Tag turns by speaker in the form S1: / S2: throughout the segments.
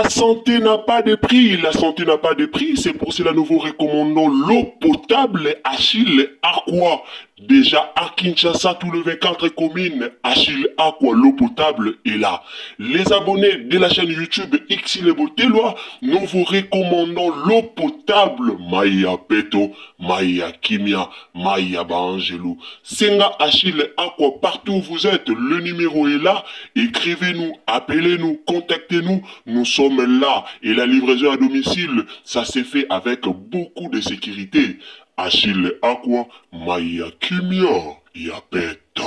S1: La santé n'a pas de prix, la santé n'a pas de prix, c'est pour cela nous vous recommandons l'eau potable Achille Aqua. Déjà à Kinshasa, tous les 24 communes, Achille Aqua, l'eau potable est là. Les abonnés de la chaîne YouTube Xile Botelwa, nous vous recommandons l'eau potable Maya Peto, Maya Kimia, Maya Bangelou. Senga Achille Aqua, partout où vous êtes, le numéro est là. Écrivez-nous, appelez-nous, contactez-nous, nous sommes là. Et la livraison à domicile, ça s'est fait avec beaucoup de sécurité. Achille Aqua, Maya Kimia, Yapeto.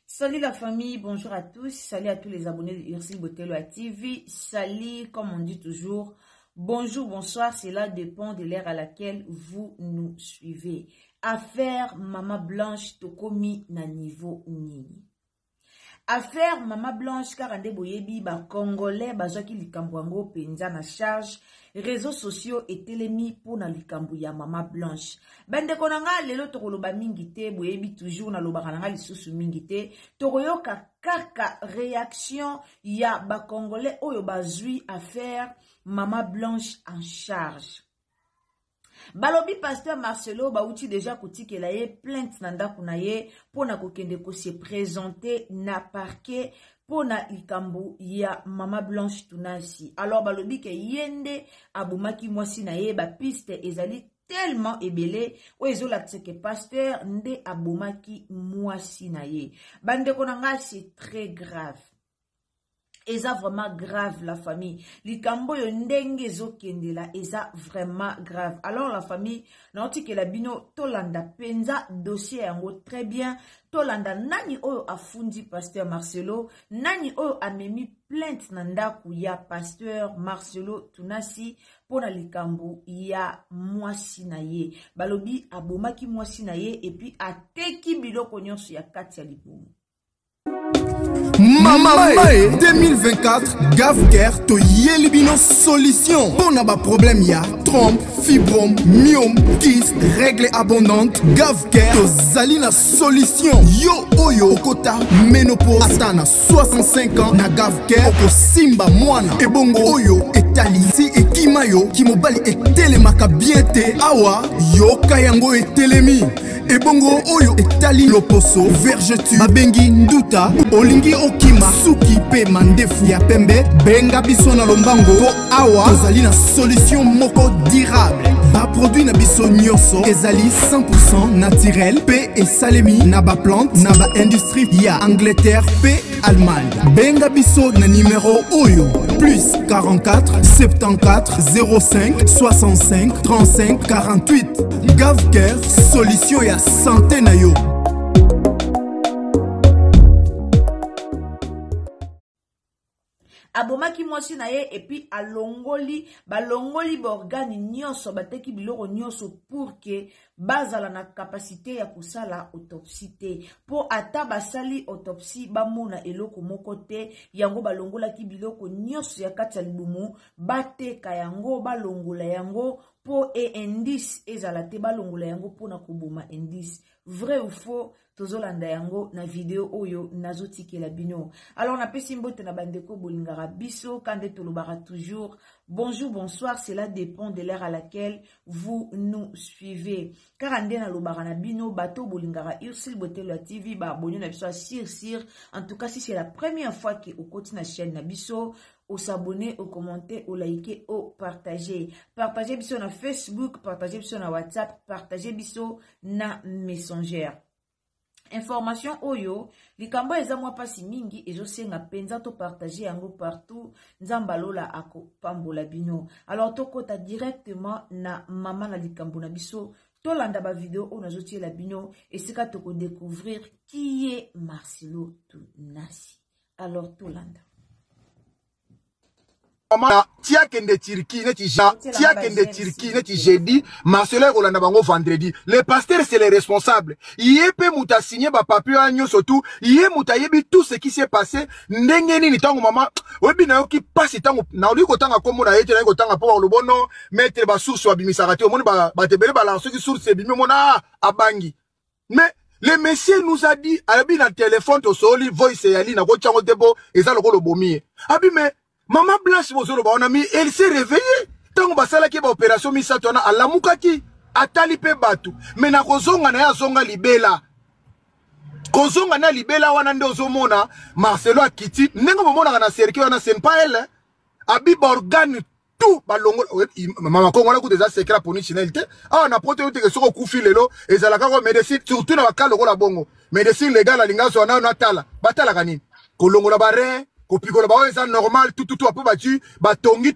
S2: Salut la famille, bonjour à tous, salut à tous les abonnés de Xile Botelwa TV, salut comme on dit toujours, bonjour, bonsoir, cela dépend de l'ère à laquelle vous nous suivez. Affaire Mama Blanche Tokomi na niveau nini. Affaire Mama Blanche Karande Boyebi ba Congolais bazaki likambo yango penza na charge réseaux sociaux et télémi pour na likambo ya Mama Blanche. Bende konanga lelo tokoloba mingi te Boyebi toujours na loba kananga lisusu mingi te tokoyoka kaka réaction ya ba Congolais oyo bazui affaire Mama Blanche en charge. Balobi pasteur Marcelo bauti déjà kotikela ye plainte nanda kunaye pona kokende ko se présenter na parquet pona likambo ya Mama Blanche Tunasi. Alors balobi ke yende abumaki mwasi na ye ba piste ezali tellement ebele o ezola tseke pasteur nde abumaki mwasi na ye. Bande konanga c'est très grave. Eza vraiment grave la famille. Likambo yo ndenge zo kendela eza vraiment grave. Alors la famille, nauti ke la bino tolanda penza dossier yango très bien. Tolanda nani oyo afundi pasteur Marcelo, nani oyo amemi plainte nandaku ya pasteur Marcelo Tunasi pona likambo ya mwasi na ye. Balobi abomaki mwasi na ye et puis ateki biloko nyonso ya kati ya libumu.
S3: Mama Mae 2024 Gavker to Yelibino solution. Pour ba problème ya trompe, fibrome, myome, kyste, règle abondante. Gavker to Zalina solution. Yo oyo kota ménopause atana 65 ans na Gavker oko simba mwana. Ebongo oyo etali si ekimayo kimobali etelemaka bien te. Awa yo kayango etelemi. Ebongo oyo etali loposo vergetu babengi nduta olingi okima suki pe mandefu ya pembe benga biso na lombango po awa tozali na solution moko durable ba produit na biso nyonso ezali 100% naturel pe esalemi na ba plante na ba industrie ya Angleterre pe Allemagne. Benga biso na numéro oyo plus 44 74 05 65 35 48. Gavker solution ya santé na yo.
S2: Abomaki mwasi na ye et puis alongoli balongoli borgani nyonso bateki biloko nyonso pour que bazala na capacité ya kusala autopsie te po ata basali autopsie bamona eloko moko te yango balongolaki biloko nyonso ya kati ya libumu bateka yango balongola yango po indice ezala te balongola yango pona koboma indice vrai ou faux tozolanda yango na vidéo oyo nazotikela bino. Alors na pesi mbote na bandeko bolingara biso kande tolobara toujours bonjour bonsoir, cela dépend de l'heure à laquelle vous nous suivez. Car ande na lobara na bino bato bolingara Xile Botelwa TV ba abonné na biso sir. En tout cas si c'est la première fois que au côté na chaîne na biso au s'abonner, au commenter, au liker, au partager. Partagez biso na Facebook, partagez biso na WhatsApp, partagez biso na Messenger. Information oyo, likambo eza mwa pasi mingi ezo senga penza to partager yango partout, nzambalola ako pambola bino. Alors tokota directement na mama na likambo na biso, tolanda ba vidéo on azotie la bino et sika toko découvrir qui est Marcelo Tunasi. Alors tolanda.
S3: maman tia kende Turquie neti jeudi Marcelo Rolanda bango vendredi le pasteur c'est le responsable yépe muta signé ba papier anyo surtout yé muta yebi tout ce qui s'est passé ndenge nini tango maman webi na yoki passe tango na oli ko tanga komo na yete na ko tanga po lobono mettre ba source wa bimisaka te omoni ba tebele ba la source bimi mona abangi mais le monsieur nous a dit abi na téléphone to soli voice yali na ko chango debo eza lokolo bomi abi mais maman Blanche Bozolo ba on a mis elle s'est réveillée tango basala ki ba opération misato na alamukaki atali pe batu mais na kozonga na ya zonga libela kozonga na libela wana nde ozomona Marcelo akiti nengo momona na cercle wana c'est pas elle abi ba organe tout balongo mama kongo la ko déjà secret pour nationalité ah na protéine que soko kufi lelo ezalaka ko médecine surtout na bakalo ko la bongo médecine légale alinga so na natala batala kanini kolongo la bare ko pikola ba eza normal tout apo batu ba tongi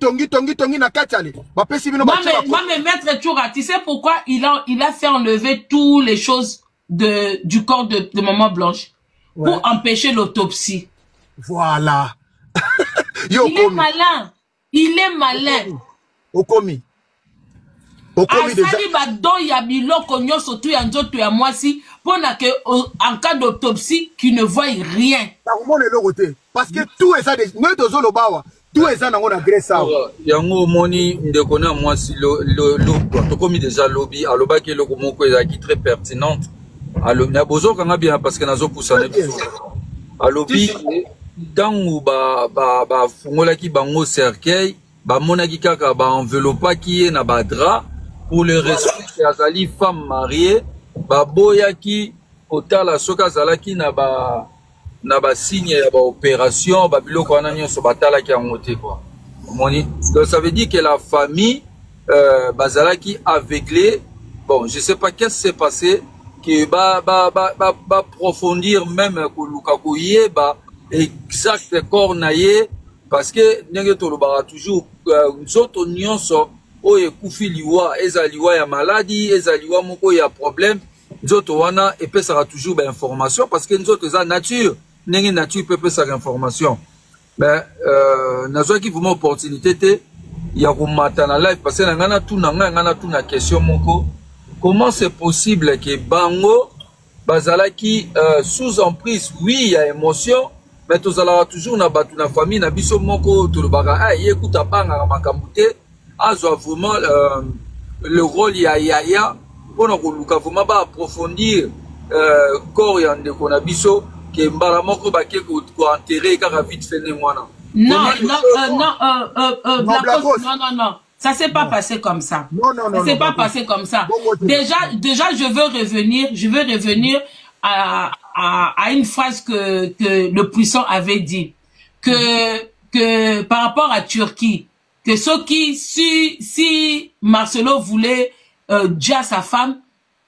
S3: na katale ba pesi bino ba
S2: mais maître Tchoura, tu sais pourquoi il a fait enlever toutes les choses du corps de maman Blanche pour empêcher l'autopsie.
S3: Voilà.
S2: Il est malin.
S3: Okomi.
S2: Asali ba don ya biloko nyoso tu ya nzoto ya mwasi pona que en cas d'autopsie qui ne voit rien.
S3: Parce que tout est ça des nous dozo lo bawa. Tout est ça na ngona grâce ça.
S4: Yango moni ndeko na mwasi to komi déjà lobby aloba ke loko moko ezaki très pertinente. Alors na bozo kanga bien parce que nazo kusana biso. Alobi dangu ba fungola ki bango cercueil ba monaki kaka ba enveloppe ki na ba drap pour le respect azali femme mariée ba boyaki otala soka zalaki na ba signe ya ba opération ba biloko wana nyonso batala ki angote quoi moni. Donc ça veut dire que la famille bazalaki aveuglé. Bon, je sais pas qu'est-ce qui s'est passé que ba approfondir même ko lukaku yeba exact corps naie parce que ndenge tolobaka toujours nzoto nyonso oyo ekufi liwa eza liwa ya maladie eza liwa moko ya problème nzoto wana epesaka toujours ba information parce que nzoto eza nature ndenge nature peut pesaka information mais nazwaki vraiment opportunité te ya komata na live parce que ngana tuna question moko comment c'est possible que bango bazalaki sous emprise oui il y a émotion mais tous allons toujours na batu na famille na biso moko tolobaka yekuta banga makambo te azwa vraiment le rôle ya yaya pona ko luka vraiment ba approfondir corps ya ndeko na biso ke mbala moko ba ke ko enterrer kaka vite fait mwana.
S2: Non, ça s'est pas passé comme ça. Ça s'est pas passé comme ça. Déjà, je veux revenir à une phrase que le puissant avait dit. Que par rapport à Turquie, que ceux qui, si Marcelo voulait dire à sa femme,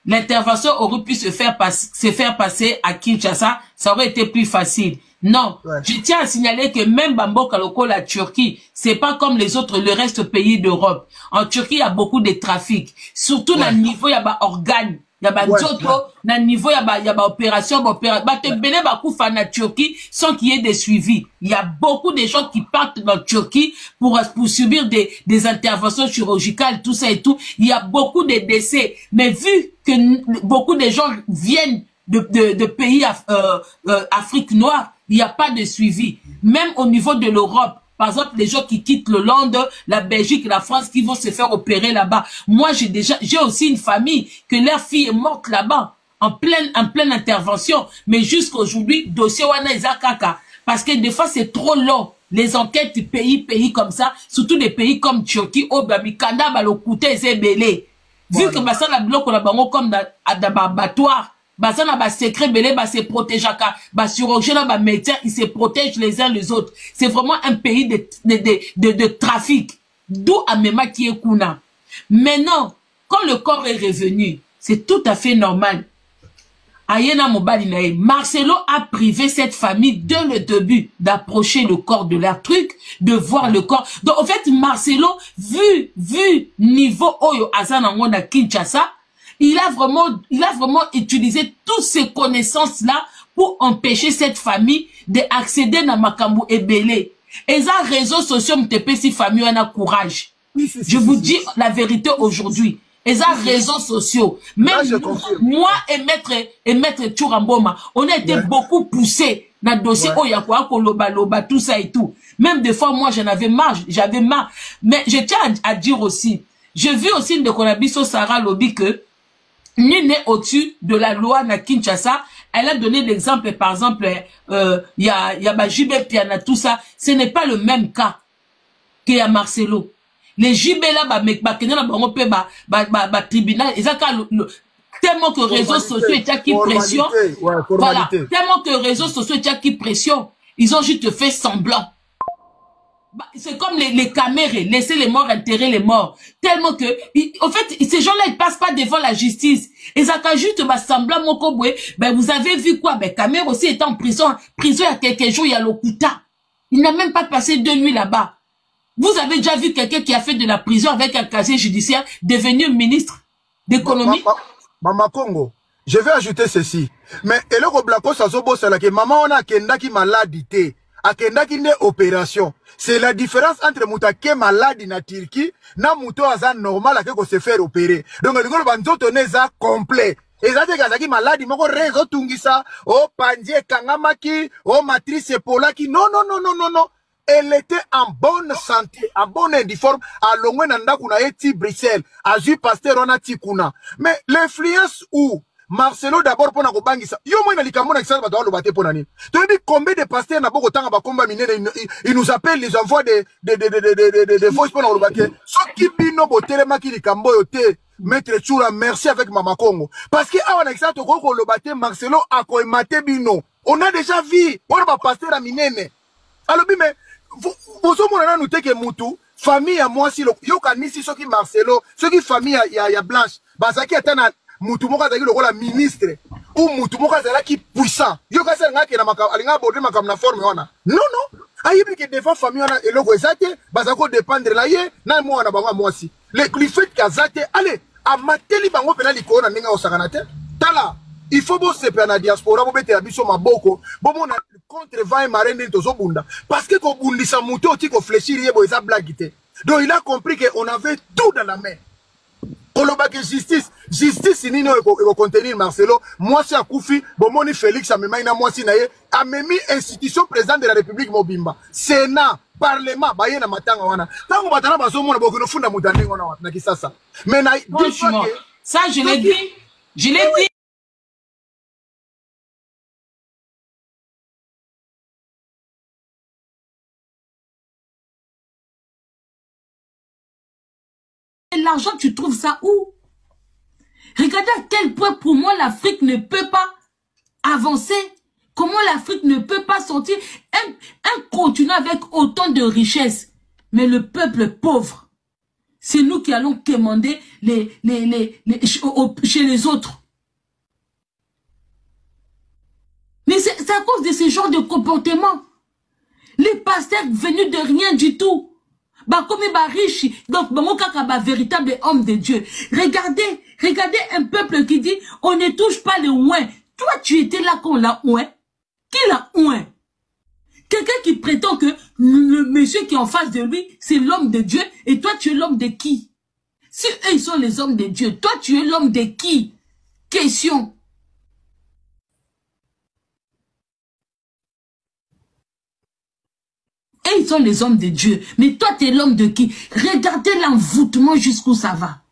S2: l'intervention aurait pu se faire passer à Kinshasa, ça aurait été plus facile. Non, je tiens à signaler que même Bamboka Loko, la Turquie, c'est pas comme les autres, le reste pays d'Europe. En Turquie, il y a beaucoup de trafic. Surtout dans le niveau, il y a des organes. Il y a des autres, dans le niveau, il y a des opérations, en Turquie sans qu'il y ait des suivis. Il y a beaucoup de gens qui partent en Turquie pour subir des interventions chirurgicales, tout ça et tout. Il y a beaucoup de décès. Mais vu que beaucoup de gens viennent de pays Afrique noire, il n'y a pas de suivi. Même au niveau de l'Europe, par exemple, les gens qui quittent l'Hollande, la Belgique, la France, qui vont se faire opérer là-bas. Moi, j'ai aussi une famille que leur fille est morte là-bas, en pleine intervention. Mais jusqu'aujourd'hui, dossier wana ezakaka. Parce que des fois, c'est trop long. Les enquêtes pays comme ça, surtout des pays comme Turquie, oh, babikanda, balokouté, c'est belé. Vu que ça, la bloc, on a bango comme dans abattoir. Bazana ba secret belé ba se protège aka ba chirurgien ba médecin ils se protègent les uns les autres. C'est vraiment un pays de trafic. D'où Amema qui est kuna. Maintenant, quand le corps est revenu, c'est tout à fait normal. Ayena Mobali nae, Marcelo a privé cette famille dès le début d'approcher le corps de leur truc, de voir le corps. Donc en fait Marcelo vu niveau Oyo Azanango Kinshasa, il a vraiment utilisé toutes ces connaissances-là pour empêcher cette famille d'accéder à Makambu Ebele. Et ça, réseaux sociaux, m'tépé si famille, on a courage. Je vous dis la vérité aujourd'hui. Et ça, réseaux sociaux. Même moi et maître Tchouramboma, on a été beaucoup poussés dans le dossier Oyakwa, Koloba, tout ça et tout. Même des fois, moi, j'avais marre. Mais je tiens à dire aussi, j'ai vu aussi de Konabiso Sarah Lobby que nul n'est au-dessus de la loi na Kinshasa. Elle a donné l'exemple, par exemple, y a Jibé Piana, tout ça. Ce n'est pas le même cas qu'il y a Marcelo. Les JB là, tribunal, tellement que réseaux sociaux étaient qui pression. Voilà. Tellement que réseaux sociaux étaient qui pression. Ils ont juste fait semblant. C'est comme les caméras, laisser les morts enterrer les morts. Tellement que, en fait, ces gens-là, ils passent pas devant la justice. Et ça quand juste, semblant, vous avez vu quoi? Caméra aussi était en prison. Prison il y a quelques jours, il y a l'Okuta. Il n'a même pas passé 2 nuits là-bas. Vous avez déjà vu quelqu'un qui a fait de la prison avec un casier judiciaire devenu ministre d'économie?
S5: Maman Congo, je vais ajouter ceci. Mais, et le Blacko, ça c'est là que maman, on a kenda qui maladité. A kenda qui n'est opération. C'est la différence entre Moutake malade na Turquie, na Mouto azan normal à que se faire opérer. Donc, le gros banzoto n'est pas complet. Et ça, c'est que malade, moko réseau tungisa, oh, pandie, kangamaki, oh, matrice polaki. Non. Elle était en bonne santé, en bonne uniforme, à l'ongwe nanda kuna eti Bruxelles, à Ju Pasteur on a tikuna. Mais l'influence où Marcelo d'abord pour na kobangisa, yo moi na likambo na kisala bato bate pour nani. Tu as dit combien de pasteurs na boko tanga ba combat miné, ils nous appellent les envois de voice pour na lobake. So ki bino botelema ki likambo yote. Maître Tchoura, merci avec Mama Congo. Parce que awa na kisala to ko lobate Marcelo a ko emate bino. On a déjà vu, on va pasteur à minene. Alors mais vous nous que Moutou, famille à moi si yo kanisi soki Marcelo, soki famille ya Blanche, bazaki atana Moutou moka zaki lokola ministre ou Moutou moka zaki puissant. Yo ka sala ngaki na makam alinga border makam na forme wana. Non. Ayibi que devant famille wana eloko ezate, bazako dépendre la ye na moi na bango moi si. Le fait kazate, allez, amateli bango pena likona ninga osakana te. Tala il faut que se la diaspora pour mettre la biso maboko bon on a contre va et marraine tozo bunda parce que ko bundisa muto ti ko fléchir yebo eza blague té. Donc il a compris que on avait tout dans la main. Koloba que justice nino eko contenir Marcelo moi c'est akufi bomoni Félix amema ina moi si na ye amemi institution président de la République mobimba Sénat Parlement baye na matanga wana tango batana bazo mona boko no funda mutande ngona na kisasa mais na
S2: ça je l'ai dit l'argent, tu trouves ça où? Regardez à quel point pour moi l'Afrique ne peut pas avancer. Comment l'Afrique ne peut pas sortir un continent avec autant de richesses. Mais le peuple pauvre, c'est nous qui allons commander chez les autres. Mais c'est à cause de ce genre de comportement. Les pasteurs venus de rien du tout. Comme riche, donc véritable homme de Dieu. Regardez un peuple qui dit on ne touche pas le ouin. Toi tu étais là quand l'a ouin. Qui l'a ouin? Quelqu'un qui prétend que le monsieur qui est en face de lui c'est l'homme de Dieu et toi tu es l'homme de qui? Si eux ils sont les hommes de Dieu, toi tu es l'homme de qui? Question. Et ils sont les hommes de Dieu. Mais toi, tu es l'homme de qui? Regardez l'envoûtement jusqu'où ça va.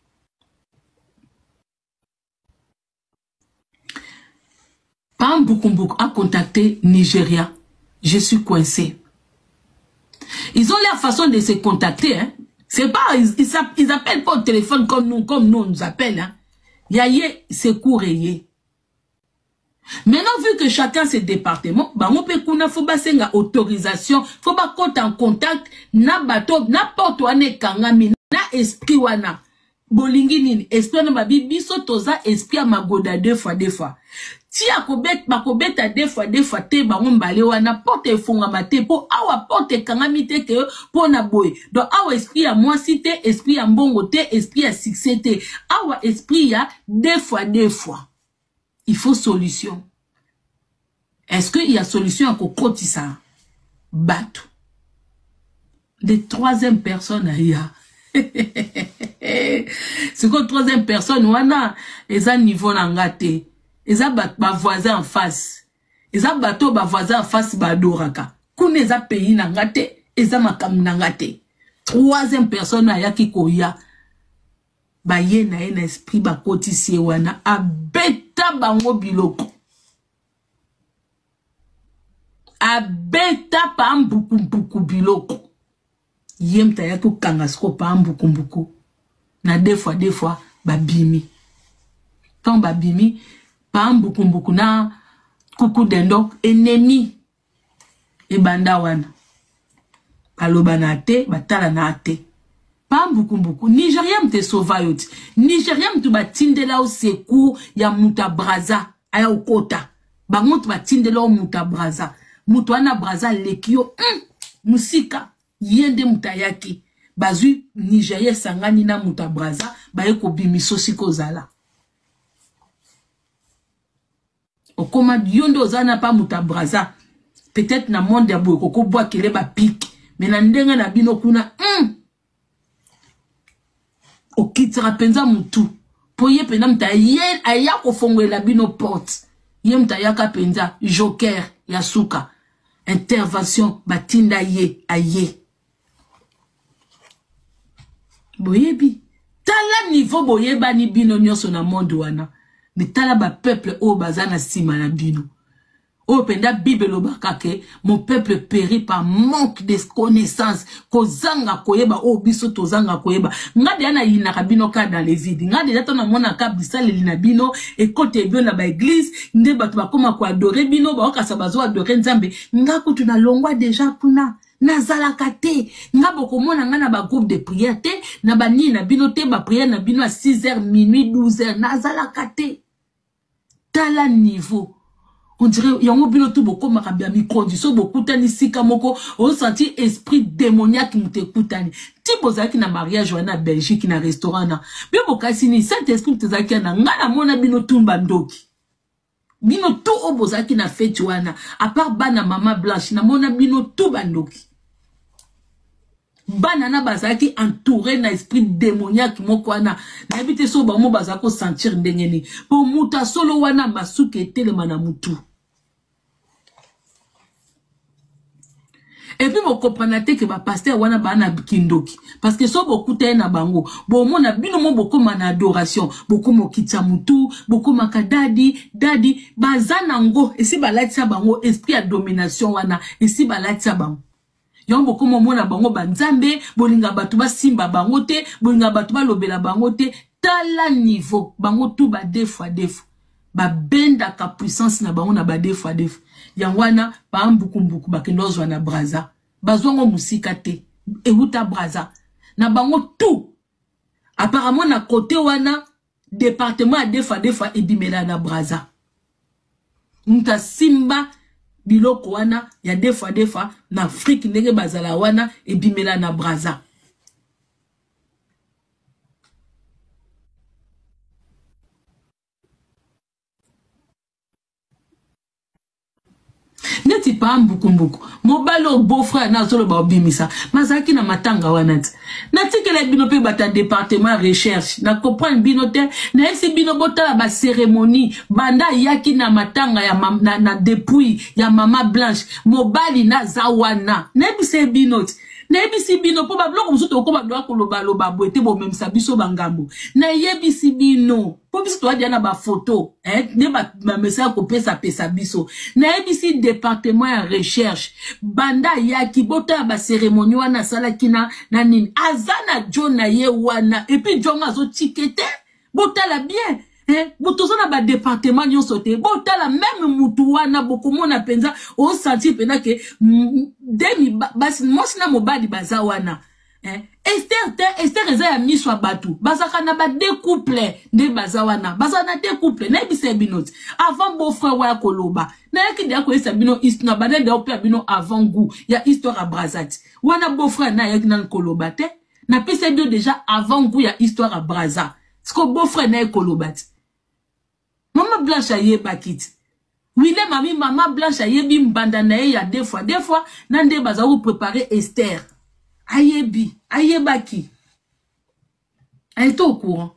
S2: Pam Bukumbuk a contacté Nigeria. Je suis coincé. Ils ont leur façon de se contacter. Hein. C'est pas, ils appellent pas au téléphone comme nous on nous appelle. Hein. Yaye, c'est courrier. Maintenant, vu que chacun ses départements, on peut qu'on a faut une autorisation, faut pas qu'on en contact, na bateau, n'importe où ane kangami, na esprit wana. Bolingi nini, esprit na babi, biso toza esprit à magoda deux fois. Si a bakobet à deux fois, te on bale wana, porte fonga mate, po awa porte kangami te ke, po na boy. Donc awa esprit à moi si te, esprit à mbongo te, esprit à succès te, awa esprit à deux fois. Il faut solution. Est-ce qu'il y a solution à Kokotissa? Batou.
S6: de troisième personne aya. C'est que troisième personne, wana, eza niveau nangate. Eza ba voisin en face. Eza bateau ba voisin en face ba doraka. Kune eza pays nangate, eza makamu nangate. Troisième personne aya ki koya. Ba ye na ye na esprit ba kotisi wana. Abeta bango biloko. Abeta pa mbuku biloko. Yem ta ya tout kangasko pa mbuku. Na deux fois, babimi. Quand babimi, pa mbuku na kuku dendo, ennemi. E banda wana. Aloba na te, batala na te. Pa mbuku. Nigeria mte sova yoti. Nigeria mtu batindela au secours ya muta braza. Aya ukota. Bango tu batindela au muta braza. Mutu wana braza lekio. Musika. Yende mutayaki. Bazui Nigeria sangani na muta braza. Baye ko bimiso siko zala. Okoma yondo zana pa muta braza. Peut-être na monde ya boye koko boa kele ba pique. Mais na ndenga na bino kuna. Okitira penza mutu. Poye pena mta yen aya ko fongwela bino porte. Yen mta yaka penza joker ya suka. Intervention batinda ye aye. Boyebi. Tala niveau boyeba ni bino nyoso na monde wana. Mais tala ba peuple o bazana sima na bino. O penda Bible bakake, mon peuple périt par manque de connaissances. Kozanga koyeba o biso tozanga koyeba. Ngade yana yinaka bino ka dans les vides. Ngade yato na mona ka bisale lina bino et kote bio na ba église, nde batu bakoma ko adorer bino ba okasa bazo adorer nzambe. Ngaku tuna longwa déjà kuna. Nazalaka te. Ngabo komona ngana ba groupe de prière te, na ba ni na bino te ba prière na bino à 6h, minuit, 12h. Nazalaka te. Tala niveau. On dirait, yango bino tout beaucoup makabia micro, beaucoup tani sika moko, on senti esprit démoniaque mute kutani. Tipo zaki na mariage wana Belgique na restaurant na. Bio bokasi ni saint esprit tezaki na ngana mona bino tumba ndoki. Bino tout obozaki na fête wana, à part bana mama blanche na mona bino tout bandoki. Banana bazaki entouré na esprit démoniaque moko wana. Na bité so ba mo bazako sentir ndengeni. Po muta solo wana masuke telema na mutu. Et puis, vous comprenez que le pasteur wana bana kindoki. Parce que so beaucoup t'es na bango. Bon, mon a bino mon beaucoup man adoration. Beaucoup mo kitsamutu, beaucoup makadadi, dadi, bazanango. Et si balatsa bango, esprit à domination wana. Et si balatsa bango. Yon beaucoup mo na bango banzambe, bolinga batuba simba bango te, bolinga batuba lobela bango te. Tala niveau, bango tout ba deux fois. Ba benda ka puissance na bango na ba deux fois. Yangwana pa mbuku bakendozo na braza bazongo musika te euta braza na bango tout apparemment na côté wana département des fois ebimela na braza nta simba biloko wana ya des fois na Afrique ndenge bazala wana ebimela na braza. Neti pa mbuku. Mobalo beau-frère na zolo ba obimisa. Mazaki na matanga wanati. Na tikele bino pe bata département recherche. Na comprendre bino te. Na esi bino bota ba cérémonie. Banda yaki na matanga ya na depuis ya mama blanche. Mobali na zawana. Nebise bino te. Nebisi bino po ba bloko musuto ko ba doa ko loba boete bo même sa biso bangambo. Na yebisi bino. Po biso to dia na ba photo, ne ba message ko pesa biso. Na yebisi département ya recherche. Banda yaki bota ba cérémonie wana sala kina na nini. Azana John ye wana et puis John azo tikete. Botala bien. Botozana ba département nyonso te. Botala même mutu wana bokomona penza o senti pena ke demi basi mosina mobali baza wana. Esther eza ya miswa batu. Bazaka na ba deux couples de bazawana. Bazana deux couples na bise binoti. Avant beau frère wa koloba. Na yaki dia ko esa bino na bana de opia bino avant goût. Ya histoire à Brazati. Wana beau frère na yaki nan koloba te. Na pese bio déjà avant goût ya histoire à Braza. Sko beau frère na kolobati. Maman Blanche a ye bakit. Wile mami maman Blanche a ye bim banda na ye ya deux fois. Nande baza ou préparer Esther. ayebi, ayebaki. Elle est au courant.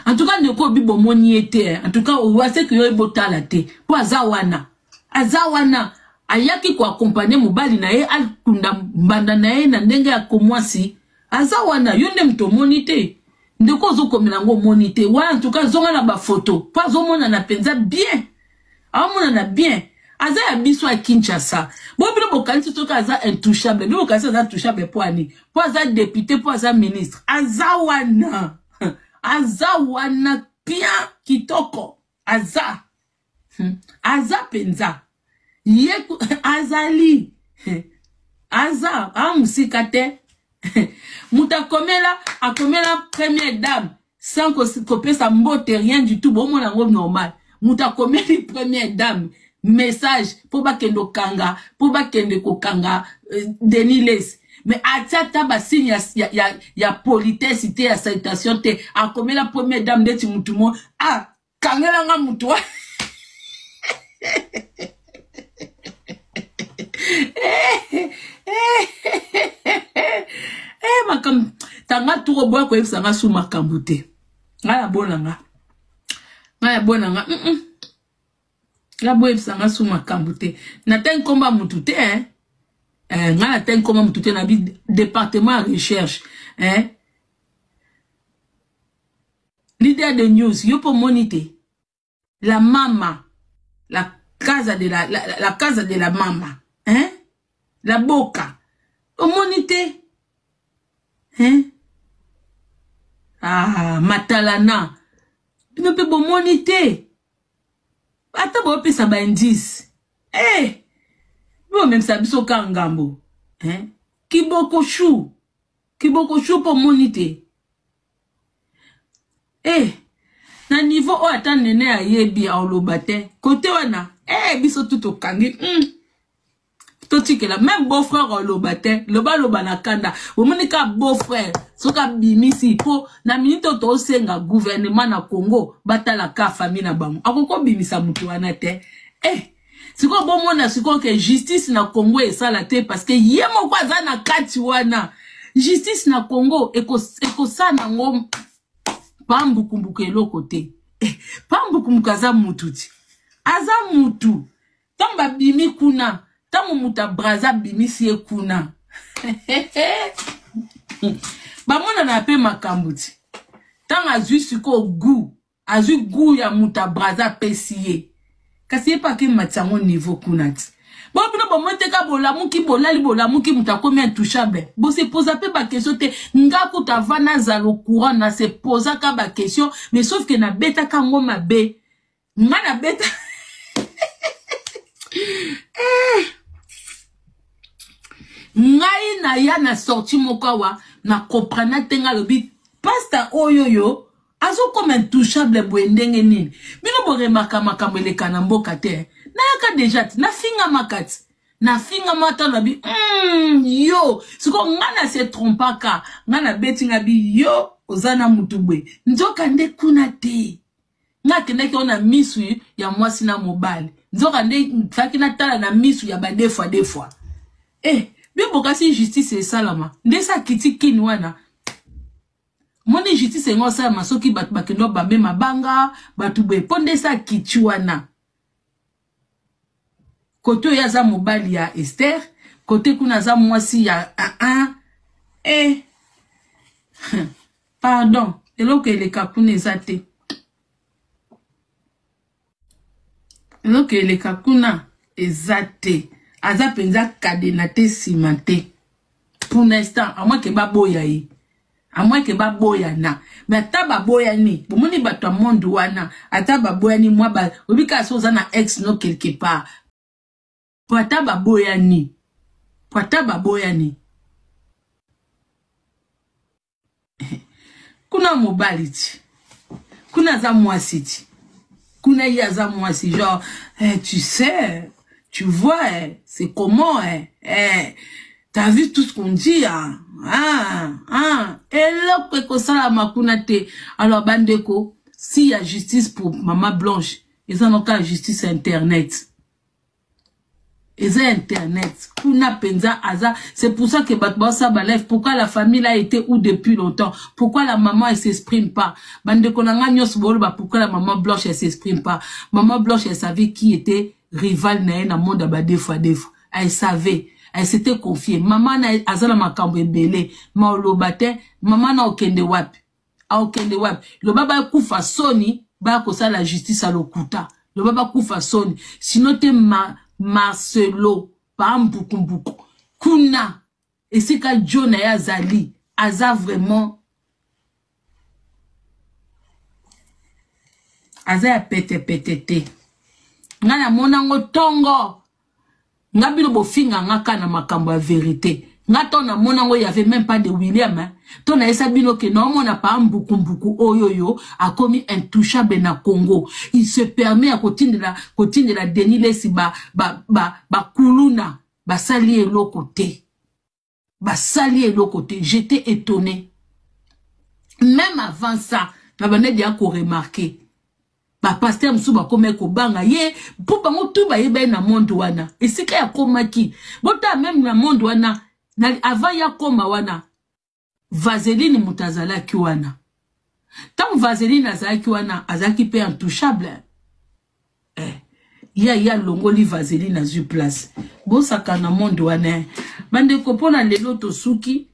S6: En tout cas, ne ko bibo moni était. En tout cas, on voit que yo bota la te. Pour azawana. Azawana. Ayaki ko accompagner mobali na ye al kunda mbanda na ye na ndenge ya komwasi. Azawana yo ndem to monite. Ndeko zo komelango monite. Wa en tout cas zonga na ba photo. Pas zo mona na penza bien. Amona na bien. Aza ya biso a Kinshasa. Bo bilo bokanisi to ka aza intouchable. Bilo bokanisi aza intouchable po ani. Po aza député, po aza ministre. Azawana. Azawana pia kitoko. Aza. Aza penza. Yeku azali. Aza. Amusikate. Mutakomela, akomela première dame. Sans copier sa mbote, rien du tout. Bon, mon ango normal. Mutakomeli première dame. Message. Pour ba kendo kanga. Pour ba kende ko kanga. Deniles. Mais atata ba signe ya politesse te ya salutation te a comme la première dame de Timutumo ah kangela nga mutwa makam tanga turo boy ko efsa nga su makambute ngala bonanga la boy efsa nga su makambute na ten komba mutute nga ten komba mutute na bi département recherche leader de news yo pour moniter la mama la casa de la casa de la mama la boca au moniter matalana ne peut pas moniter ata bo pesa ba indice bon même ça biso kangambo kiboko chou pour moniter na niveau o ata nene ayebi a olobate côté wana biso tout okangi totikela même beau frère olobate loba na kanda omonika beau frère soka bimisi po na minute to senga gouvernement na Congo batala ka famille na bango akoko bimisa mutu wana te siko bon mona siko que justice na Congo esala te parce que yemo kwa za na kati wana justice na Congo eko sana ngom pambu kumbuke lokote pambu kumbukaza mututi aza mutu tamba bimi kuna tamu muta braza bimi sie kuna bamona na pe makambuti tanga azui siko gu ya muta braza pesie kasi pa ke matsango niveau kunati bon bino bomote ka bolamuki bolamuki muta komi intouchable bo se posa pe ba question te nga kuta vana za lo courant na se posa ka ba question mais sauf que na beta ka ngoma be ngana beta ngai na ya na sorti mokawa na comprendre tenga lobi pasta oyoyo azo comme intouchable boendenge nini bino bo remarka makambo elekana mboka te na yaka deja na finga makati na finga mata lobi yo siko ngana se trompaka ngana betinga bi yo ozana mutubwe nzoka nde kuna te nga kende ki ona misu ya mwasi na mobali nzoka nde faki na tala na misu ya ba deux fois Bibo kasi justice salama. Ndesa kitikini wana. Moni justice ngosa masoki batu bakendo bambe mabanga, batu be pondesa kichuana. Koto ya za mobali ya Esther, kote kuna za mwasi ya pardon, eloko eleka kuna zate. Eloko eleka kuna ezate. Aza penza kadenate simante. Pour l'instant, à moins que baboya yi. À moins que baboya na. Mais ata baboya ni. Bomoni bato monde wana. Ata baboya ni moi ba. Obika soza na ex no quelque part. Pour ata baboya ni. Pour ata baboya ni. Kuna mobaliti. Kuna za mwasiti. Kuna ya za mwasi. Genre, tu sais... Tu vois, c'est comment, t'as vu tout ce qu'on dit, et là, que ça la makunate. Alors, bandeko, s'il y a justice pour Maman Blanche, ils en ont qu'à justice internet. Eza internet. Kuna penza aza. C'est pour ça que Batbasa Balef, pourquoi la famille a été où depuis longtemps? Pourquoi la maman elle s'exprime pas? Bande konanga nyos boluba, pourquoi la maman Blanche elle s'exprime pas? Maman Blanche elle savait qui était rival na na monde ba des fois. Elle savait. Elle s'était confiée. Maman na azala makambo ebele. Ma olobate, maman na okende wapi. A okende wapi. Le baba kufa soni, ba kosa la justice à l'okuta. Le baba kufa soni. Sinon te Marcelo, pas Mbukumbuku. Kuna. Et c'est quand John et Azali, Aza vraiment. Aza ya pete. Ngana monango tongo. Ngabilo bofinga ngaka na makambo ya vérité. Ngato na monango y avait même pas de William. Hein. Ton na esa bino ke non mona pa Mbukumbuku oyoyo a commis intouchable na Congo. Il se permet à côté de la Denis Lesi ba kuluna ba salier l'autre côté. Ba salier l'autre côté. J'étais étonné. Même avant ça, na bande dia ko remarquer. Ba pasteur msuba kome ko banga ye pour bango tout ba yeba na monde wana. Et c'est ka ya komaki. Bota même na monde wana avant ya koma wana. Vaseline mutazala kiwana. Tant Vaseline azala kiwana, azaki pe intouchable. Ya longoli Vaseline a eu place. Bon saka na monde wana. Bande kopona lelo tosuki.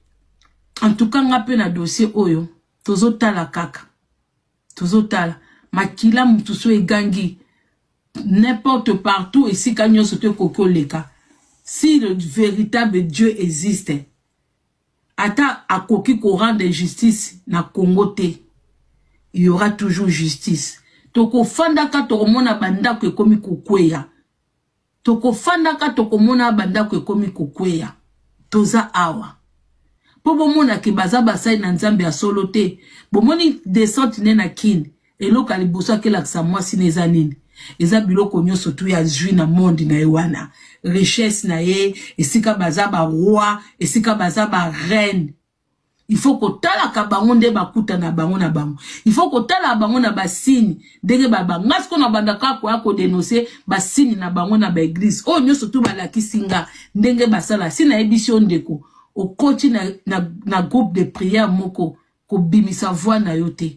S6: En tout cas ngape na dossier oyo. Tozo tala kaka. Tozo tala. Makila mutuso e gangi. N'importe partout et si kanyo sote koko leka. Si le véritable Dieu existe. Ata akoki ko rende justice na Congo te. Il y aura toujours justice. Toko fandaka toko mona bandako ekomi kokweya. Toko fandaka toko mona bandako ekomi kokweya. Toza awa. Po bomona ke baza basai na nzambe ya solo te. Bomoni descente ne na kin. Eloko alibusa ke laksa mwasi neza nini. Eza biloko nyonso tu ya zwi na monde na ewana. Richesse na ye, esika baza ba roi, esika baza ba reine. Il faut que tala ka bango nde bakuta na bango na bango. Il faut que tala bango na basini ndenge baba ngasko na bandaka ko dénoncer basini na bango na ba église. Oh nyonso tu balakisinga ndenge basala sina édition ndeko. Au koti na groupe de prière moko ko bimisa voix na yote.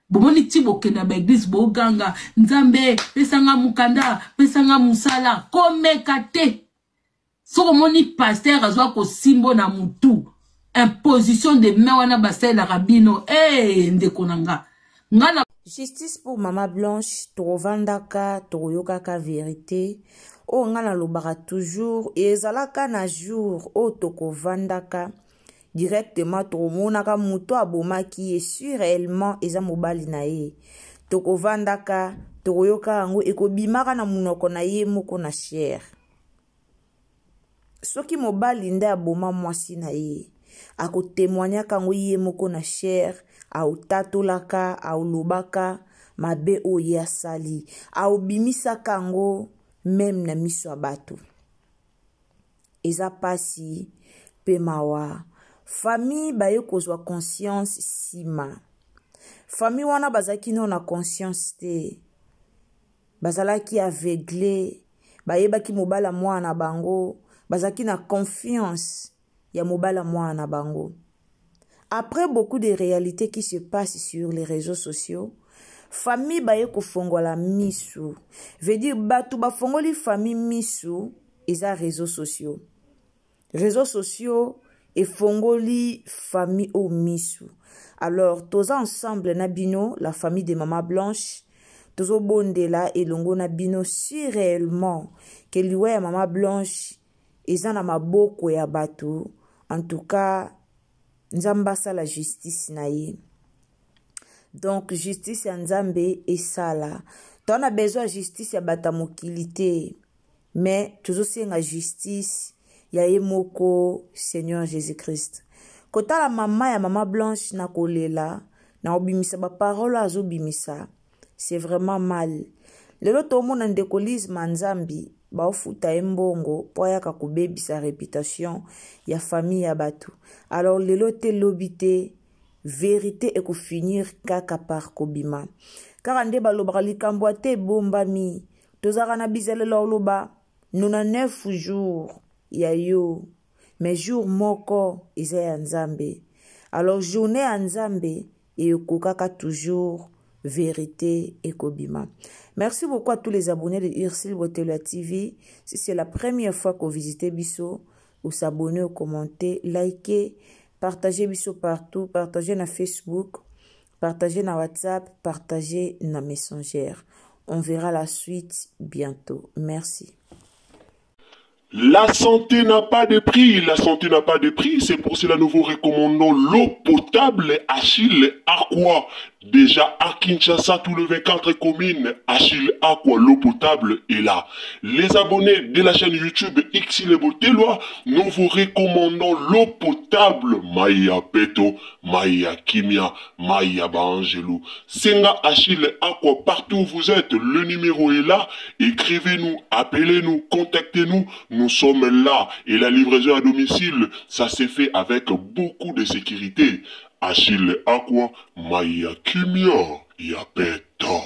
S6: Bomoni tibo ke na ba église bo ganga nzambe pesanga mukanda pesanga musala komekate. So moni pasteur azwa ko simbo na mutu. Imposition de mewana basel la rabino ndekonanga ngana.
S2: Justice pour Mama Blanche, Trovandaka, Toroyokaka vérité. O ngana lobara toujours et ezalaka na jour o toko vandaka directement tromonaka muto abomaki et sur réellement eza mobali na ye. Toko vandaka, Toroyoka ngo ekobimaka na munoko na ye moko na cher. Soki mobali nde aboma mwasi na ye. Ako témoigner kango ye moko na cher au tatolaka au lobaka mabe o ya sali au bimisa kango même na miso bato eza pasi pe mawa famille baye kozwa conscience sima famille wana bazaki no na conscience te bazalaki aveuglé bayebaki mobala mwana bango bazaki na confiance ya mobala mwana bango. Après beaucoup de réalités qui se passent sur les réseaux sociaux, famille baye ko fongola misu. Veut dire batu ba fongoli famille misu eza réseaux sociaux. Réseaux sociaux et fongoli famille au misu. Alors tous ensemble na bino la famille de Mama Blanche, tozo bondela et longo na bino si réellement que liwe ya Mama Blanche eza na maboko ya batu. En tout cas, Nzambasa la justice naye. Donc, justice ya Nzambe et ça là. On a besoin de justice ya batamokilité. Mais, toujours c'est la justice ya emoko Seigneur Jésus-Christ. Kota la mama ya Mama Blanche na kolela, na obimisa ba parole azo bimisa. C'est vraiment mal. Lelo to mona ndekolise manzambi. Ba ofuta embongo po yaka kubebisa réputation ya famille ya batu. Alors lelo te lobité vérité et ko finir kaka par kobima. Car ande ba lobra likambo te bombami tozaka na bizele loba 99 jours ya yo, mais jour moko eza ya Nzambe. Alors journée ya Nzambe et okokaka toujours vérité et kobima. Merci beaucoup à tous les abonnés de Ursil Botelo TV. Si c'est la première fois que vous visitez Bisso, vous s'abonnez, commentez, likez, partagez Bisso partout, partagez na Facebook, partagez na WhatsApp, partagez na Messenger. On verra la suite bientôt. Merci.
S1: La santé n'a pas de prix, la santé n'a pas de prix, c'est pour cela que nous vous recommandons l'eau potable Achille Aqua. Déjà à Kinshasa, tous les 24 communes, Achille Aqua, l'eau potable est là. Les abonnés de la chaîne YouTube Ursil Botelo, nous vous recommandons l'eau potable Maya Peto, Maya Kimia, Maya Bangelou. Senga Achille Aqua, partout où vous êtes, le numéro est là. Écrivez-nous, appelez-nous, contactez-nous. Nous sommes là et la livraison à domicile, ça s'est fait avec beaucoup de sécurité. Achille Aqua, Maya Kimia, Yapeto.